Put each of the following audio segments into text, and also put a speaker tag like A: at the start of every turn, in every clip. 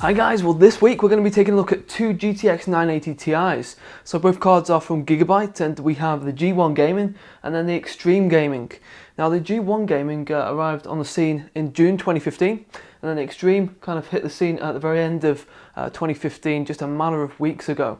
A: Hi guys, well this week we're going to be taking a look at two GTX 980 Ti's. So both cards are from GIGABYTE, and we have the G1 Gaming and then the Xtreme Gaming. Now the G1 Gaming arrived on the scene in June 2015, and then the Xtreme kind of hit the scene at the very end of 2015, just a matter of weeks ago.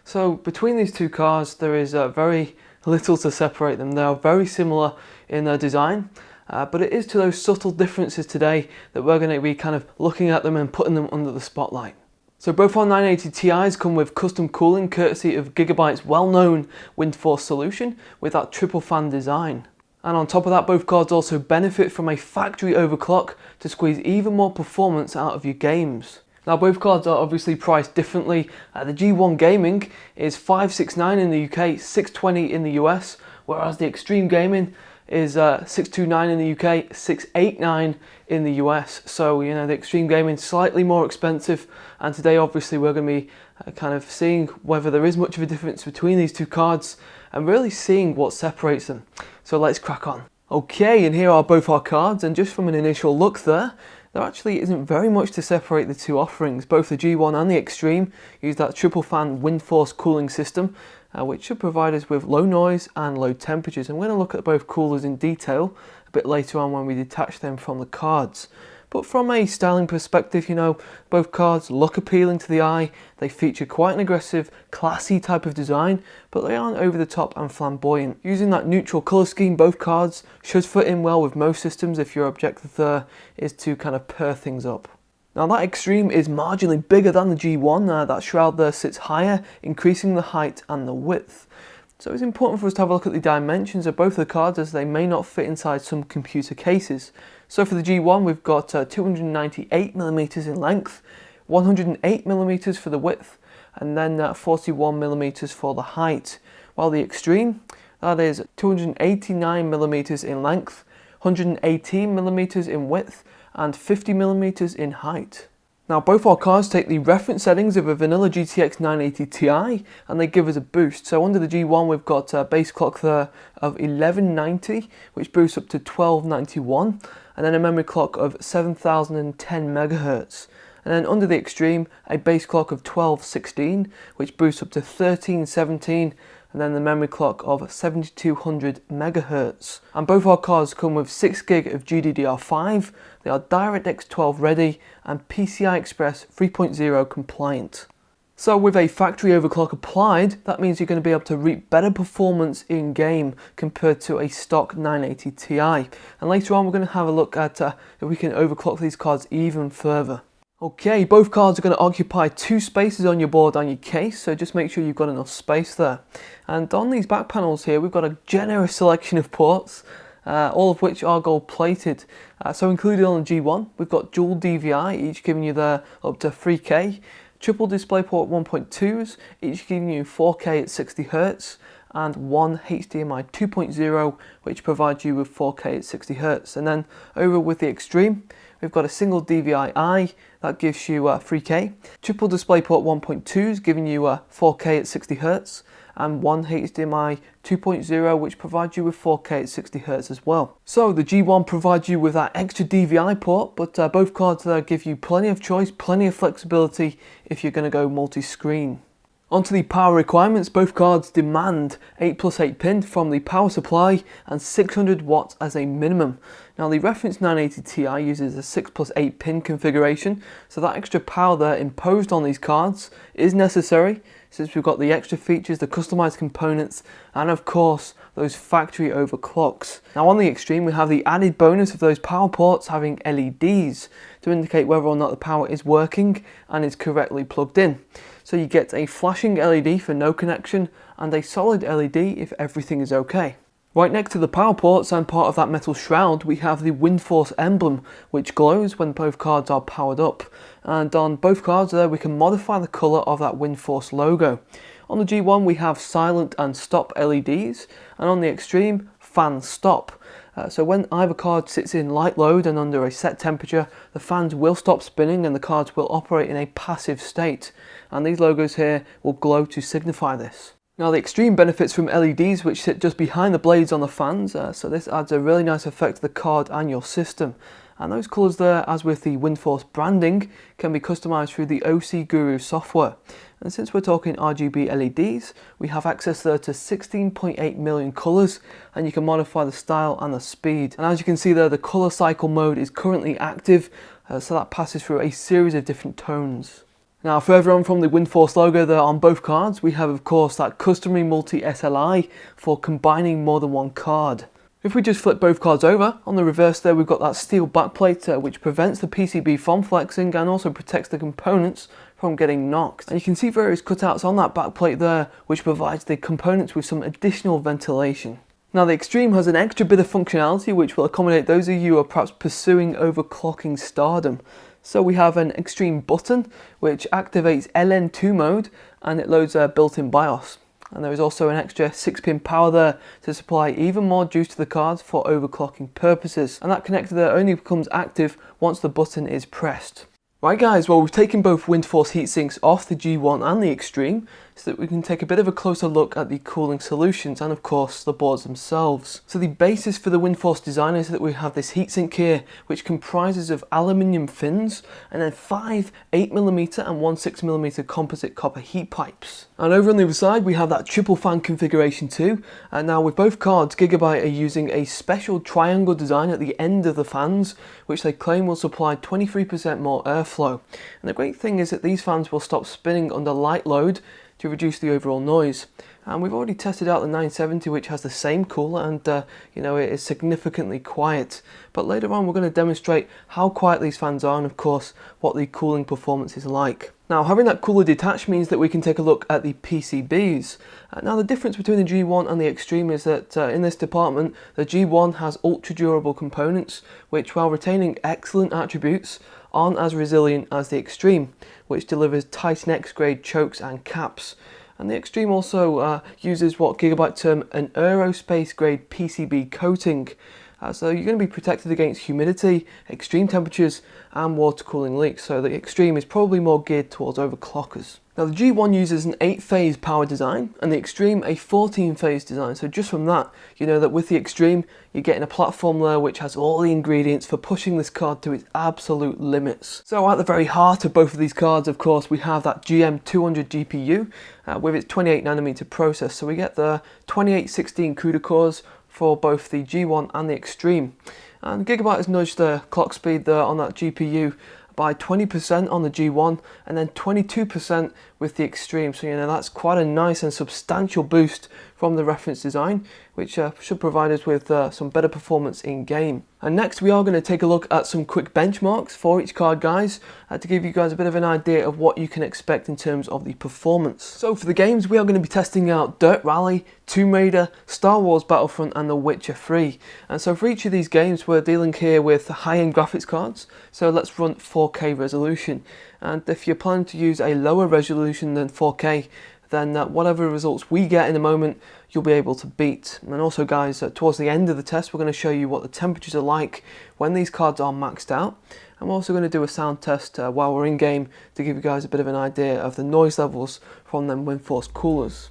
A: So between these two cars there is very little to separate them. They are very similar in their design. But it is to those subtle differences today that we're going to be kind of looking at them and putting them under the spotlight. So both our 980 Ti's come with custom cooling courtesy of GIGABYTE's well-known WindForce solution with that triple fan design. And on top of that, both cards also benefit from a factory overclock to squeeze even more performance out of your games. Now both cards are obviously priced differently. The G1 Gaming is $569 in the UK, $620 in the US, whereas the Xtreme Gaming is $629 in the UK, $689 in the US. So, you know, the Xtreme Gaming is slightly more expensive, and today obviously we're going to be kind of seeing whether there is much of a difference between these two cards and really seeing what separates them. So let's crack on. Okay, and here are both our cards, and just from an initial look there actually isn't very much to separate the two offerings. Both the G1 and the Xtreme use that triple fan WindForce cooling system, which should provide us with low noise and low temperatures. And we're going to look at both coolers in detail a bit later on when we detach them from the cards. But from a styling perspective, you know, both cards look appealing to the eye. They feature quite an aggressive, classy type of design, but they aren't over the top and flamboyant. Using that neutral colour scheme, both cards should fit in well with most systems if your objective there is to kind of pair things up. Now that Xtreme is marginally bigger than the G1, that shroud there sits higher, increasing the height and the width. So it's important for us to have a look at the dimensions of both the cards, as they may not fit inside some computer cases. So for the G1 we've got 298mm in length, 108mm for the width, and then 41mm for the height. While the Xtreme, that is 289mm in length, 118mm in width, and 50mm in height. Now both our cards take the reference settings of a vanilla GTX 980 Ti, and they give us a boost. So under the G1 we've got a base clock there of 1190, which boosts up to 1291, and then a memory clock of 7010 MHz. And then under the Xtreme, a base clock of 1216, which boosts up to 1317, and then the memory clock of 7200 MHz. And both our cards come with 6GB of GDDR5, they are DirectX 12 ready and PCI Express 3.0 compliant. So with a factory overclock applied, that means you're going to be able to reap better performance in game compared to a stock 980 Ti. And later on we're going to have a look at if we can overclock these cards even further. Okay, both cards are going to occupy two spaces on your board and your case, so just make sure you've got enough space there. And on these back panels here, we've got a generous selection of ports, all of which are gold plated. So included on the G1, we've got dual DVI, each giving you there up to 3K, triple DisplayPort 1.2s, each giving you 4K at 60Hz, and one HDMI 2.0, which provides you with 4K at 60Hz. And then over with the Xtreme, we've got a single DVI-I that gives you 3K, triple DisplayPort 1.2s giving you 4K at 60Hz, and one HDMI 2.0 which provides you with 4K at 60Hz as well. So the G1 provides you with that extra DVI port, but both cards there give you plenty of choice, plenty of flexibility if you're going to go multi-screen. Onto the power requirements, both cards demand 8+8 pin from the power supply and 600 watts as a minimum. Now the reference 980 Ti uses a 6+8 pin configuration, so that extra power there imposed on these cards is necessary since we've got the extra features, the customized components, and of course those factory overclocks. Now on the Xtreme we have the added bonus of those power ports having LEDs to indicate whether or not the power is working and is correctly plugged in. So you get a flashing LED for no connection and a solid LED if everything is okay. Right next to the power ports and part of that metal shroud we have the WindForce emblem, which glows when both cards are powered up. And on both cards there we can modify the colour of that WindForce logo. On the G1 we have silent and stop LEDs, and on the Xtreme, fan stop. So when either card sits in light load and under a set temperature, the fans will stop spinning and the cards will operate in a passive state. And these logos here will glow to signify this. Now the Xtreme benefits from LEDs which sit just behind the blades on the fans, so this adds a really nice effect to the card and your system. And those colours there, as with the WindForce branding, can be customised through the OC Guru software. And since we're talking RGB LEDs, we have access there to 16.8 million colours, and you can modify the style and the speed. And as you can see there, the colour cycle mode is currently active, so that passes through a series of different tones. Now, further on from the WindForce logo there on both cards, we have of course that customary multi-SLI for combining more than one card. If we just flip both cards over, on the reverse there we've got that steel backplate which prevents the PCB from flexing and also protects the components from getting knocked. And you can see various cutouts on that backplate there which provides the components with some additional ventilation. Now the Xtreme has an extra bit of functionality which will accommodate those of you who are perhaps pursuing overclocking stardom. So we have an Xtreme button which activates LN2 mode and it loads a built-in BIOS. And there is also an extra 6-pin power there to supply even more juice to the cards for overclocking purposes. And that connector there only becomes active once the button is pressed. Right guys, well we've taken both WindForce heatsinks off the G1 and the Xtreme so that we can take a bit of a closer look at the cooling solutions and of course the boards themselves. So the basis for the WindForce design is that we have this heatsink here which comprises of aluminium fins and then 5 8mm and 1 6mm composite copper heat pipes. And over on the other side we have that triple fan configuration too, and now with both cards Gigabyte are using a special triangle design at the end of the fans which they claim will supply 23% more airflow. And the great thing is that these fans will stop spinning under light load to reduce the overall noise. And we've already tested out the 970 which has the same cooler and you know, it is significantly quiet. But later on we're going to demonstrate how quiet these fans are and of course what the cooling performance is like. Now having that cooler detached means that we can take a look at the PCBs. Now the difference between the G1 and the Xtreme is that in this department the G1 has ultra durable components which, while retaining excellent attributes, aren't as resilient as the Xtreme, which delivers Titan X grade chokes and caps. And the Xtreme also uses what Gigabyte term an aerospace grade PCB coating. So you're going to be protected against humidity, extreme temperatures and water cooling leaks. So the Xtreme is probably more geared towards overclockers. Now the G1 uses an 8-phase power design and the Xtreme a 14-phase design. So just from that, you know that with the Xtreme, you're getting a platform there which has all the ingredients for pushing this card to its absolute limits. So at the very heart of both of these cards, of course, we have that GM200 GPU with its 28nm process. So we get the 2816 CUDA cores for both the G1 and the Xtreme. And Gigabyte has nudged the clock speed there on that GPU by 20% on the G1 and then 22% with the Xtreme. So you know that's quite a nice and substantial boost from the reference design, which should provide us with some better performance in game. And next we are going to take a look at some quick benchmarks for each card, guys, to give you guys a bit of an idea of what you can expect in terms of the performance. So for the games we are going to be testing out Dirt Rally, Tomb Raider, Star Wars Battlefront and The Witcher 3. And so for each of these games we're dealing here with high-end graphics cards, so let's run 4K resolution. And if you're planning to use a lower resolution than 4K, then whatever results we get in a moment, you'll be able to beat. And also guys, towards the end of the test, we're going to show you what the temperatures are like when these cards are maxed out. And we're also going to do a sound test while we're in game to give you guys a bit of an idea of the noise levels from them WindForce coolers.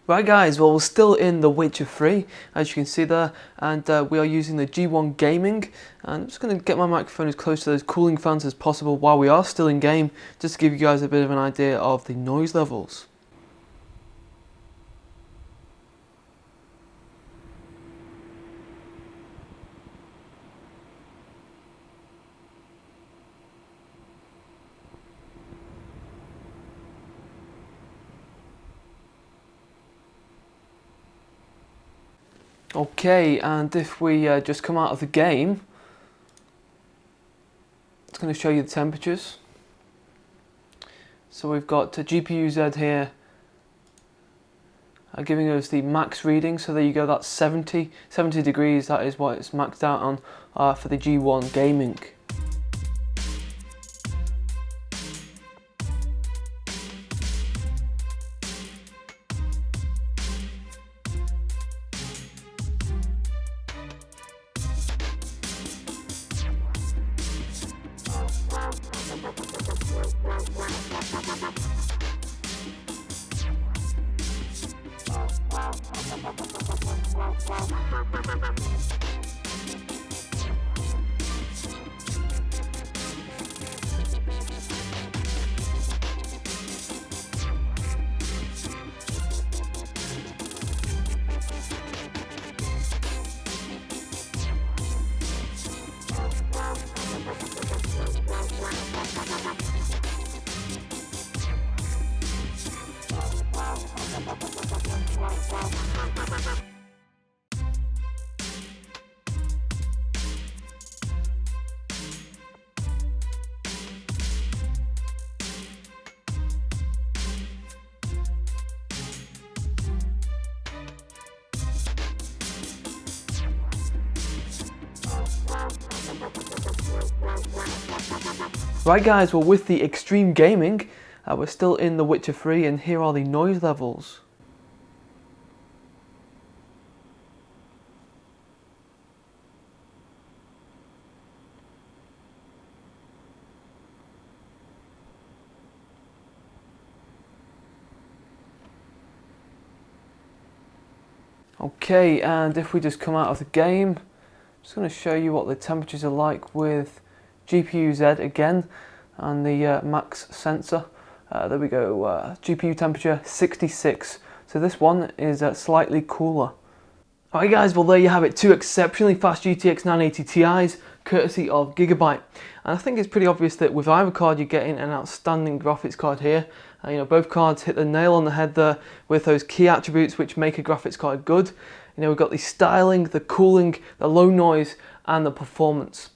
A: Right guys, well we're still in The Witcher 3, as you can see there, and we are using the G1 Gaming, and I'm just going to get my microphone as close to those cooling fans as possible while we are still in game, just to give you guys a bit of an idea of the noise levels. Okay, and if we just come out of the game, it's going to show you the temperatures. So we've got GPU Z here giving us the max reading. So there you go, that's 70 degrees. That is what it's maxed out on for the G1 Gaming. Right guys, well with the extreme gaming, we're still in The Witcher 3 and here are the noise levels. Okay, and if we just come out of the game, I'm just going to show you what the temperatures are like with GPU Z again and the max sensor. There we go, GPU temperature 66, so this one is slightly cooler. Alright guys, well there you have it, two exceptionally fast GTX 980 Ti's courtesy of Gigabyte. And I think it's pretty obvious that with either card you're getting an outstanding graphics card here. You know, both cards hit the nail on the head there with those key attributes which make a graphics card good. You know, we've got the styling, the cooling, the low noise and the performance.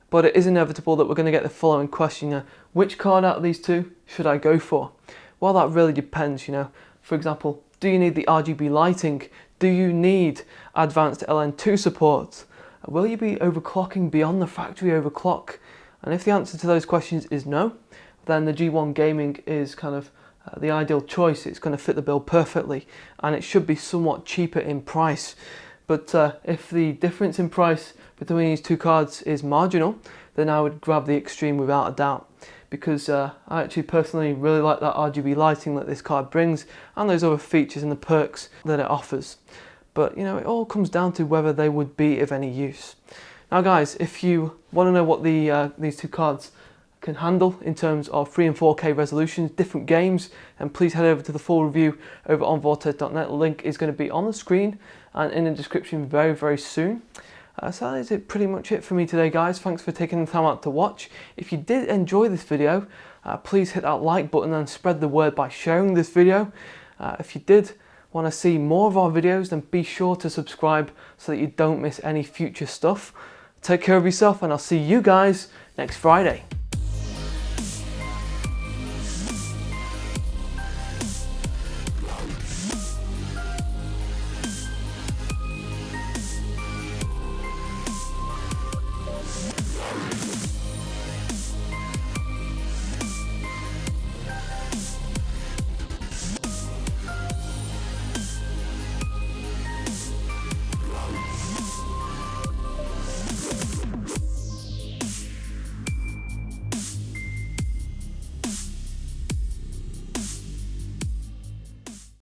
A: But it is inevitable that we're going to get the following question, you know, which card out of these two should I go for? Well, that really depends, you know. For example, do you need the RGB lighting? Do you need advanced LN2 support? Will you be overclocking beyond the factory overclock? And if the answer to those questions is no, then the G1 Gaming is kind of the ideal choice. It's going to fit the bill perfectly and it should be somewhat cheaper in price. But if the difference in price between these two cards is marginal, then I would grab the Xtreme without a doubt, because I actually personally really like that RGB lighting that this card brings and those other features and the perks that it offers. But you know, it all comes down to whether they would be of any use. Now guys, if you want to know what these two cards can handle in terms of 3 and 4K resolutions, different games, and please head over to the full review over on Vortez.net. The link is going to be on the screen and in the description very, very soon. So that is pretty much it for me today guys. Thanks for taking the time out to watch. If you did enjoy this video, please hit that like button and spread the word by sharing this video. If you did want to see more of our videos, then be sure to subscribe so that you don't miss any future stuff. Take care of yourself and I'll see you guys next Friday.